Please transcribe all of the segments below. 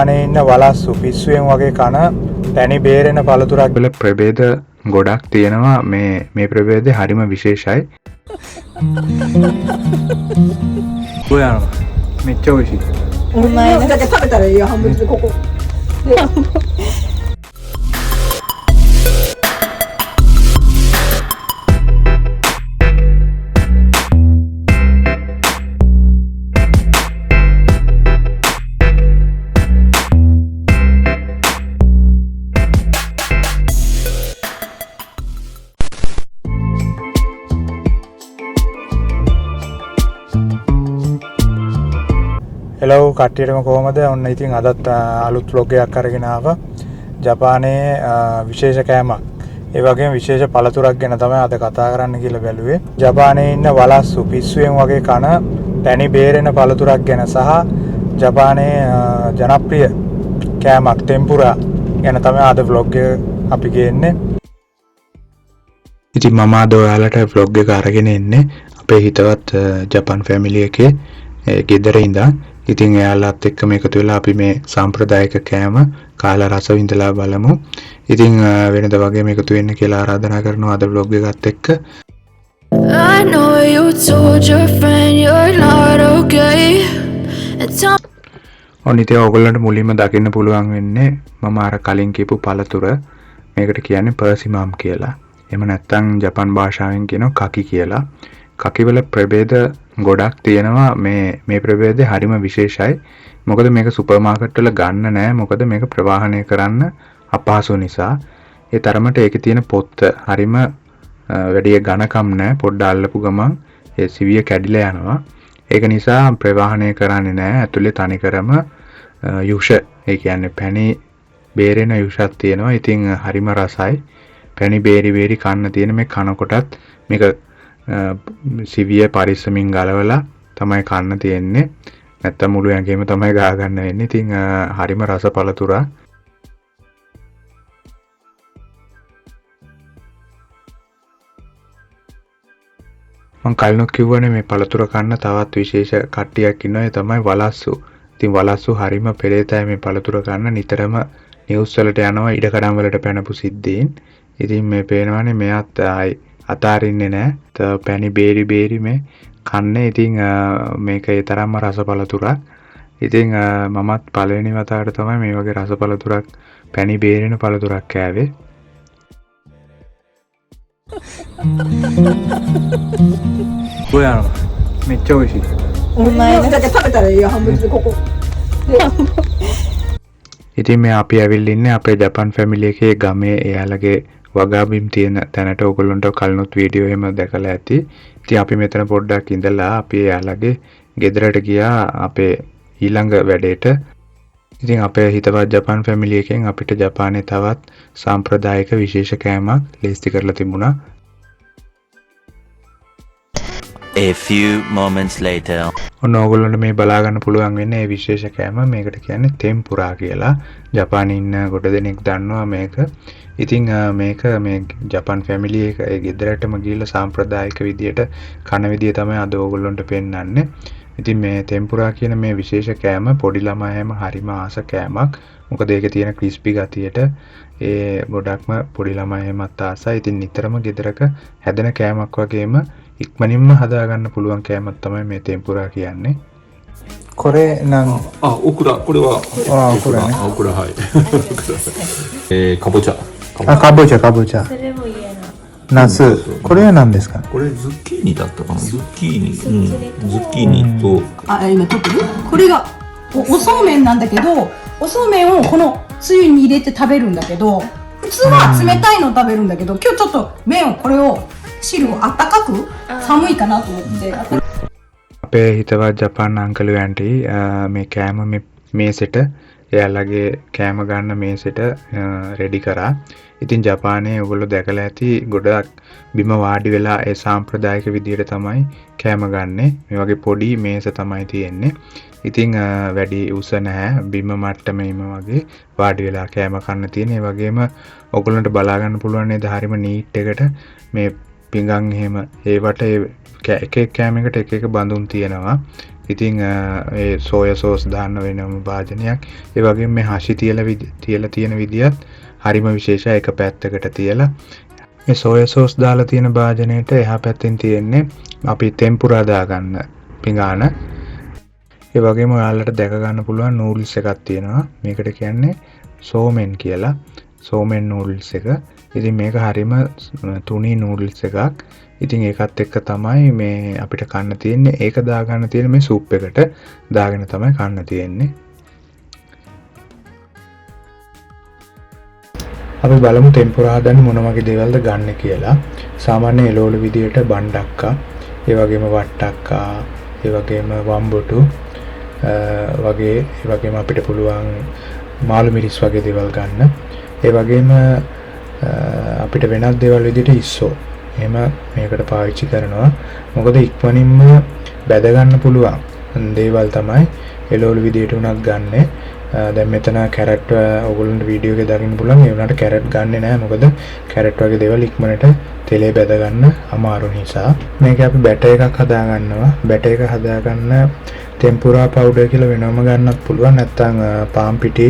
අනේ ඉන්න වලස්සු පිස්සුවෙන් වගේ කන පැණි බේරෙන පළතුරක් වල ප්‍රභේද ගොඩක් තියෙනවා. මේ ප්‍රභේදේ හරිම විශේෂයි. ඔයා මෙච්චර ඔයසි. お前だけ食べたらいいよ、半分でここ。හෙලෝ කට්ටියටම කොහමද? ඔන්න ඉතින් අදත් අලුත් vlog එකක් අරගෙන ආවා. ජපානයේ විශේෂ කෑමක්. ඒ වගේම විශේෂ පළතුරක් ගැන තමයි අද කතා කරන්න කියලා බැලුවේ. ජපානයේ ඉන්න වලස්සු පිස්සුවෙන් වගේ කන පැණි බේරෙන පළතුරක් ගැන සහ ජපානයේ ජනප්‍රිය කෑමක් ටෙම්පුරා ගැන තමයි අද vlog එක අපි ගේන්නේ. ඉතින් මම අද ඔයාලට vlog එක අරගෙන එන්නේ අපේ හිතවත් ජපාන් ෆැමිලි එකේ ගෙදර ඉඳන්. ඉතින් එයාලත් එක්කම එකතු වෙලා අපි මේ සාම්ප්‍රදායික කෑම කාලා රස විඳලා බලමු. ඉතින් වෙනද වගේම එකතු වෙන්න කියලා ආරාධනා කරනවා අද vlog එකත් එක්ක. I know you told your friend you're not okay. ඔනිතේ ඔයගොල්ලන්ට මුලින්ම දකින්න පුළුවන් වෙන්නේ මම අර කලින් කියපු පළතුර. මේකට කියන්නේ පර්සිමම් කියලා. එහෙම නැත්නම් ජපාන් භාෂාවෙන් කියනවා කකි කියලා. කකි වල ප්‍රභේද ගොඩක් තියෙනවා. මේ ප්‍රභේදේ හරිම විශේෂයි. මොකද මේක සුපර් මාකට් වල ගන්න නෑ. මොකද මේක ප්‍රවාහනය කරන්න අපහසු නිසා. ඒ තරමට ඒකේ තියෙන පොත්ත හරිම වැඩි ඝනකම් නෑ. පොඩ්ඩ අල්ලපු ගමන් ඒ සිවිය කැඩිලා යනවා. ඒක නිසා ප්‍රවාහනය කරන්නේ නෑ. ඇතුලේ තනිකරම යුෂ ඒ කියන්නේ පැණි බේරෙන යුෂක් තියෙනවා. ඉතින් හරිම රසයි. පැණි බේරි කන්න තියෙන මේ කනකොටත් මේක සිවිය පරිස්සමින් ගලවලා තමයි කන්න තියෙන්නේ. නැත්තම් මුළු ඇඟේම තමයි ගා ගන්න වෙන්නේ. ඉතින් හරිම රස පළතුරක්. මම කලිනුත් කිව්වනේ මේ පළතුර කන්න තවත් විශේෂ කට්ටියක් ඉන්නවා. ඒ තමයි වලස්සු. ඉතින් වලස්සු හරිම පෙරේතයි මේ පළතුර කන්න. නිතරම නිවුස් වලට යනවා ඉඩකඩම් වලට පැනපු සිද්ධීන්. ඉතින් මේ පේනවනේ මෙයාත් අතාරින්නේ නැහැ. පැණි බේරි මේ කන්නේ. ඉතින් මේක ඒ තරම්ම රස පළතුරක්. ඉතින් මමත් පළවෙනි වතාවට තමයි මේ වගේ රස පළතුරක් පැණි බේරෙන පළතුරක් කෑවේ. ඔයා මෙච්චර ඔයසි. お前だけ食べたらいいよ、半分でここ。 ඉතින් මේ අපි ඇවිල්ලා ඉන්නේ අපේ ජපාන් ෆැමිලි එකේ ගමේ එයාලගේ වගාබිම් තියෙන තැනට. ඔයගොල්ලන්ට කලිනුත් වීඩියෝ එහෙම දැකලා ඇති. ඉතින් අපි මෙතන පොඩ්ඩක් ඉඳලා අපි එයාලගේ ගෙදරට ගියා අපේ ඊළඟ වැඩේට. ඉතින් අපේ හිතවත් ජපාන් ෆැමිලි එකෙන් අපිට ජපානයේ තවත් සාම්ප්‍රදායික විශේෂ කෑමක් ලේස්ති කරලා තිබුණා. A few moments later. ඔන්න ඕගොල්ලන්ට මේ බලා ගන්න පුළුවන් වෙන්නේ මේ විශේෂ කෑම. මේකට කියන්නේ ටෙම්පුරා කියලා. ජපානයේ ඉන්න ගොඩ දෙනෙක් දන්නවා මේක. ඉතින් මේක මේ ජපාන් ෆැමිලි එක ඒ ගෙදරටම ගිහිල්ලා සාම්ප්‍රදායික විදියට කන විදිය තමයි අද ඕගොල්ලන්ට පෙන්නන්නේ. ඉතින් මේ ටෙම්පුරා කියන මේ විශේෂ කෑම පොඩි ළමයාම හරිම ආස කෑමක්. මොකද ඒකේ තියෙන ක්‍රිස්පි ගතියට ඒ ගොඩක්ම පොඩි ළමයාමත් ආසයි. ඉතින් නිතරම ගෙදරක හැදෙන කෑමක් වගේම ඉක්මනින්ම හදා ගන්න පුළුවන් කෑමක් තමයි මේ ටෙම්පුරා කියන්නේ. これなんオクラ、これはオクラね。オクラ、はい。かぼちゃ。かぼちゃかぼちゃ。それも嫌な。ナス。これは何ですか？これズッキーニだったかな。ズッキーニ、ズッキーニと。あ、今撮ってる？これがおそうめんなんだけど、おそうめんをこのつゆに入れて食べるんだけど、普通は冷たいの食べるんだけど、今日ちょっと麺をこれを汁をあったかく寒いかなと思って。 අපේ හිතවත් ජපාන් අංකලු ඇන්ටි මේ කෑම මේසෙට එයාලගේ කෑම ගන්න මේසෙට රෙඩි කරා. ඉතින් ජපානයේ ඔයගොල්ලෝ දැකලා ඇති ගොඩක් බිම වාඩි වෙලා ඒ සාම්ප්‍රදායික විදියට තමයි කෑම ගන්නෙ. මේ වගේ පොඩි මේස තමයි තියෙන්නේ. ඉතින් වැඩි උස නැහැ. බිම මට්ටමේම වගේ වාඩි වෙලා කෑම කන්න තියෙන. ඒ වගේම ඔයගොල්ලන්ට බලා ගන්න පුළුවන් නේද හරිම නීට් එකට මේ පිඟන් එහෙම ඒවට එක එක කෑමකට එක එක බඳුන් තියෙනවා. ඉතින් ඒ සෝයා සෝස් දාන්න වෙනම භාජනයක්. ඒ වගේම මේ හෂි තියලා තියෙන විදියත් හරිම විශේෂයි. එක පැත්තකට තියලා මේ සෝයා සෝස් දාලා තියෙන භාජනයේට එහා පැත්තෙන් තියෙන්නේ අපි ටෙම්පුරා දාගන්න පිඟාන. ඒ වගේම ඔයාලට දැක ගන්න පුළුවන් නූඩල්ස් එකක් තියෙනවා. මේකට කියන්නේ සෝමෙන් කියලා. සෝමෙන් නූඩල්ස් එක. ඉතින් මේක හරිම තුනී නූඩල්ස් එකක්. ඉතින් ඒකත් එක්ක තමයි මේ අපිට කන්න තියෙන්නේ. ඒක දාගන්න තියෙන මේ සූප් එකට දාගෙන තමයි කන්න තියෙන්නේ. අපි බලමු ටෙම්පුරා හදන්න මොන වගේ දේවල්ද ගන්න කියලා. සාමාන්‍ය එළවලු විදියට බණ්ඩක්කා, ඒ වගේම වට්ටක්කා, ඒ වගේම වම්බොටු වගේම අපිට පුළුවන් මාළු මිරිස් වගේ දේවල් ගන්න. ඒ වගේම අපිට වෙනත් දේවල් විදියට ඉස්සෝ එහෙම මේකට පාවිච්චි කරනවා. මොකද ඉක්මනින්ම බැද ගන්න පුළුවන් දේවල් තමයි එළවලු විදියට උනත් ගන්නෙ. දැන් මෙතන කැරට් ඔයගොල්ලන්ට වීඩියෝ එකේ දකින්න පුළුවන්. ඒ වුණාට කැරට් ගන්නෙ නෑ. මොකද කැරට් වගේ දේවල් ඉක්මනට තෙලේ බැද ගන්න අමාරු නිසා. මේක අපි බැටර් එකක් හදා ගන්නවා. බැටර් එක හදා ගන්න ටෙම්පුරා පවුඩර් කියලා වෙනම ගන්නත් පුළුවන්. නැත්නම් පාන් පිටි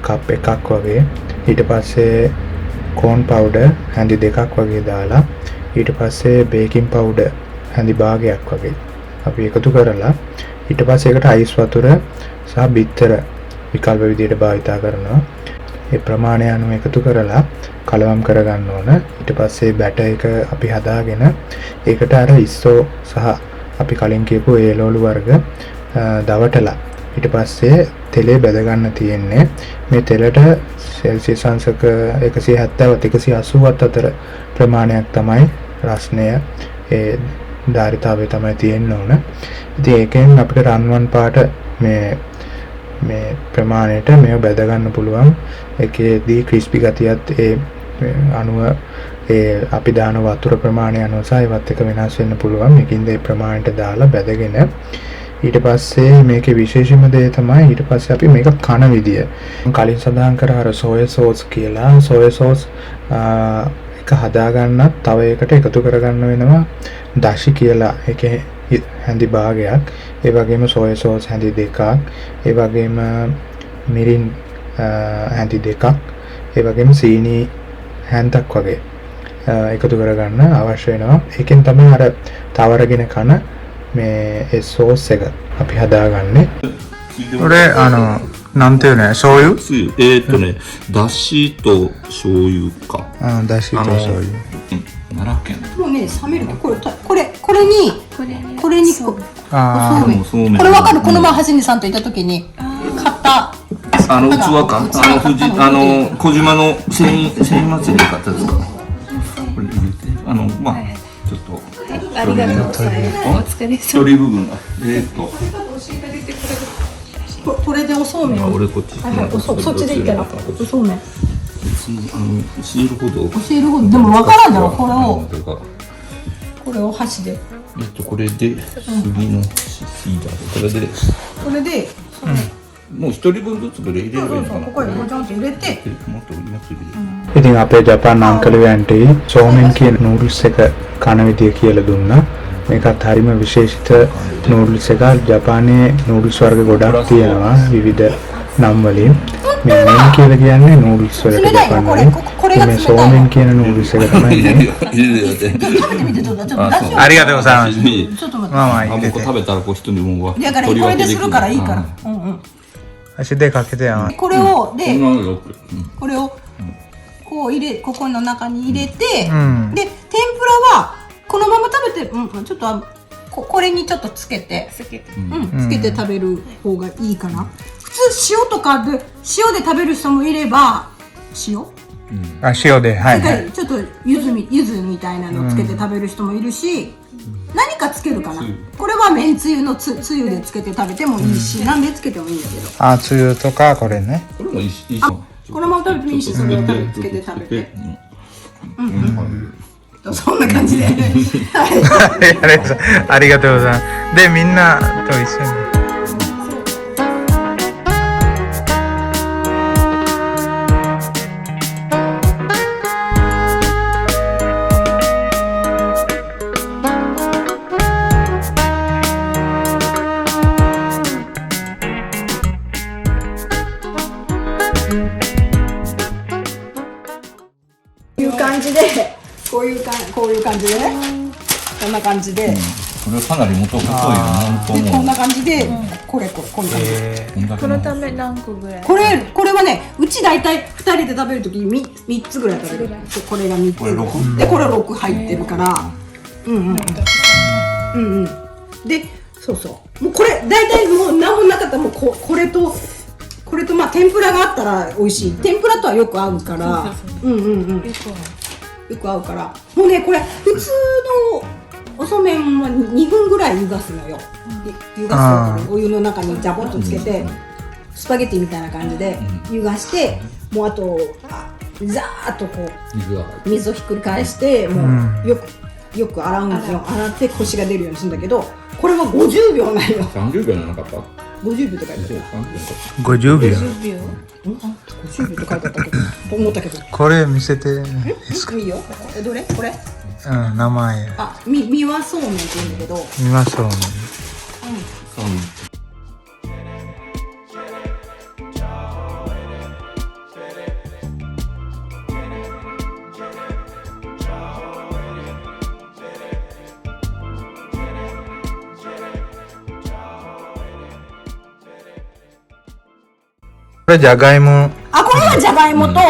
කප් එකක් වගේ. ඊට පස්සේ කෝන් පවුඩර් හැඳි දෙකක් වගේ දාලා ඊට පස්සේ බේකින් පවුඩර් හැඳි භාගයක් වගේ අපි එකතු කරලා ඊට පස්සේ ඒකට අයිස් වතුර සහ බිත්තර විකල්ප විදියට භාවිතා කරනවා. ඒ ප්‍රමාණය අනුව එකතු කරලා කලවම් කරගන්න ඕන. ඊට පස්සේ බැටර් එක අපි හදාගෙන ඒකට අර ඉස්සෝ සහ අපි කලින් කියපු එළවලු වර්ග දවටලා ඊට පස්සේ තෙලේ බැද ගන්න තියෙන්නේ. මේ තෙලට සෙල්සියස් අංශක 170ත් 180ත් අතර ප්‍රමාණයක් තමයි රස්නය ඒ ධාරිතාවය තමයි තියෙන්න ඕන. ඉතින් ඒකෙන් අපිට රන්වන් පාට මේ ප්‍රමාණයට මේව බැද ගන්න පුළුවන්. ඒකේදී ක්‍රිස්පි ගතියත් ඒ අණුව ඒ අපි දාන වතුර ප්‍රමාණය අනුව සහ ඒවත් එක වෙනස් වෙන්න පුළුවන්. මේකින්ද ඒ ප්‍රමාණයට දාලා බැදගෙන ඊට පස්සේ මේකේ විශේෂම දේ තමයි ඊට පස්සේ අපි මේක කන විදිය. කලින් සඳහන් කර අර සෝයා සෝස් කියලා සෝයා සෝස් එක හදා ගන්නත් තව එකකට එකතු කරගන්න වෙනවා දශි කියලා. ඒකේ හැඳි භාගයක්. ඒ වගේම සෝයා සෝස් හැඳි දෙකක්. ඒ වගේම මිරින් හැඳි දෙකක්. ඒ වගේම සීනි හැන්දක් වගේ එකතු කරගන්න අවශ්‍ය වෙනවා. ඒකෙන් තමයි අර තවරගෙන කන මේ සෝස් එක අපි හදාගන්නේ. これなんていうね、醤油？つゆだしと醤油か。だしと醤油。奈良県。もうね、冷めるとこれにおそうめん。これわかる？この前橋根さんといた時に買った器か。小島の繊維祭りで買ったやつか。これ入れてまあちょっと。ありがとうございます。お疲れ様。一人部分がこれでおそうめんを俺こっちそっちでいいからおそうめん教えるほどでもわからんじゃろ。これを箸でこれで次のシーダーこれでもう一人分ずつこれ入れればいいのかな。ここにごちょんと入れてもっと入れる。ඉතින් අපේ ජපාන් අංකලේ ඇන්ටි සෝමෙන් කියන නූඩල්ස් එක කන විදිය කියලා දුන්නා. මේකත් හරිම විශේෂිත නූඩල්ස් එකක්. ජපානයේ නූඩල්ස් වර්ග ගොඩක් තියෙනවා විවිධ නම් වලින්. මේ මෙන් කියලා කියන්නේ නූඩල්ස් වලට ජපාන් වලින්. මේ සෝමෙන් කියන නූඩල්ස් එක තමයි මේ. ありがとうございます。ちょっと待って。まあ僕食べたらこう一人分はだからこれでするからいいから。足でかけてやん。これをこれをこうここの中に入れて、で天ぷらはこのまま食べて、ちょっとこれにちょっとつけてつけて食べる方がいいかな。普通塩とかで塩で食べる人もいれば塩で、はい。ちょっと柚子みたいなのつけて食べる人もいるし、何かつけるかな。これはめんつゆのつゆでつけて食べてもいいし、何でつけてもいいんだけど。つゆとかこれね。これもいいし。このまま食べてもいいし、それをつけて食べて。そんな感じで。ありがとうございます。で、みんなと一緒に。いう感じで、こういう感じでね、こんな感じで、これかなり元太いよ本当もでこんな感じで、こんな感じ。うこのため何個ぐらい？これはね、うち大体2人で食べるときに3つぐらい食べる。でこれが3つ。でこれ6入ってるから、で、そうそう。もうこれ大体もう何もなかったらもうこれとまあ天ぷらがあったら美味しい。天ぷらとはよく合うから、よく合うから。もうねこれ普通のおそうめんは2分ぐらい湯がすのよ。湯がすお湯の中にジャボッとつけて、スパゲティみたいな感じで湯がして、もうあとザーッとこう水をひっくり返して、もうよく洗うんですよ。洗ってコシが出るようにするんだけど、これは50秒ないよ。30秒じゃなかった50秒って書いてあった。 50秒50秒って書いてあったけどと思ったけど。これ見せていいよ。どれ？これ？名前三輪そうめんって言うんだけど。見ましょうね。これじゃがいも。これはじゃがいもと、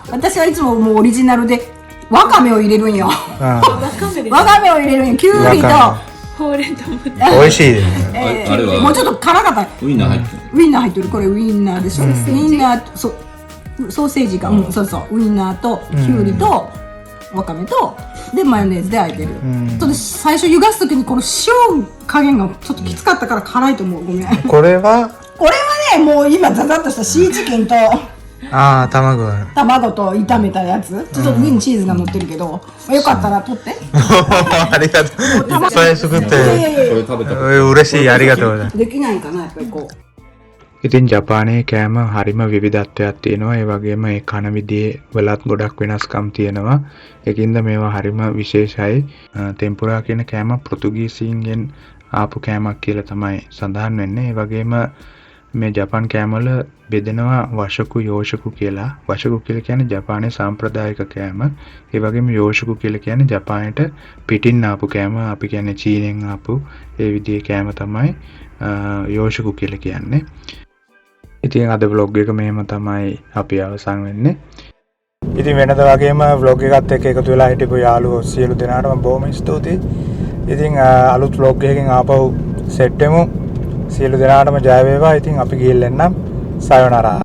私はいつももうオリジナルでわかめを入れるんよ。わかめを入れるんよ。きゅうりとほうれんとも。美味しいですね。あれはもうちょっと辛かった。ウインナー入ってるウインナー入ってる。これウインナーでしょ。ウインナーとソーセージか。そうそう。ウインナーときゅうりとわかめとでマヨネーズで和えてる。ちょっと最初湯がすときにこの塩加減がちょっときつかったから辛いと思う。ごめん。これはね、もう今ザザッとしたシーチキンと卵と炒めたやつ。ちょっと上にチーズが乗ってるけど、よかったら取って。ありがとう。それ作ってこれ食べた嬉しい。ありがとうございます。できないかな、やっぱりこう。ඉතින් ජපානයේ කෑම හරිම විවිධත්වයක් තියෙනවා. ඒ වගේම ඒ කන විදිහේ වලත් ගොඩක් වෙනස්කම් තියෙනවා. ඒකින්ද මේවා හරිම විශේෂයි. ටෙම්පුරා කියන කෑම පෘතුගීසීන්ගෙන් ආපු කෑමක් කියලා තමයි සඳහන් වෙන්නේ. ඒ වගේම මේ ජපාන් කෑමවල බෙදෙනවා වශකු යෝෂකු කියලා. වශකු කියලා කියන්නේ ජපානයේ සාම්ප්‍රදායික කෑම. ඒ වගේම යෝෂකු කියලා කියන්නේ ජපානයට පිටින් ආපු කෑම. අපි කියන්නේ චීනෙන් ආපු ඒ විදිහේ කෑම තමයි යෝෂකු කියලා කියන්නේ. ඉතින් අද vlog එක මෙහෙම තමයි අපි අවසන් වෙන්නේ. ඉතින් වෙනද වගේම vlog එකත් එක්ක එකතු වෙලා හිටපු යාළුවෝ සියලු දෙනාටම බොහොම ස්තුතියි. ඉතින් අලුත් vlog එකකින් ආපහු සෙට් වෙමු. සියලු දෙනාටම ජය වේවා. ඉතින් අපි ගිහින් එන්නම්. සයෝනාරා.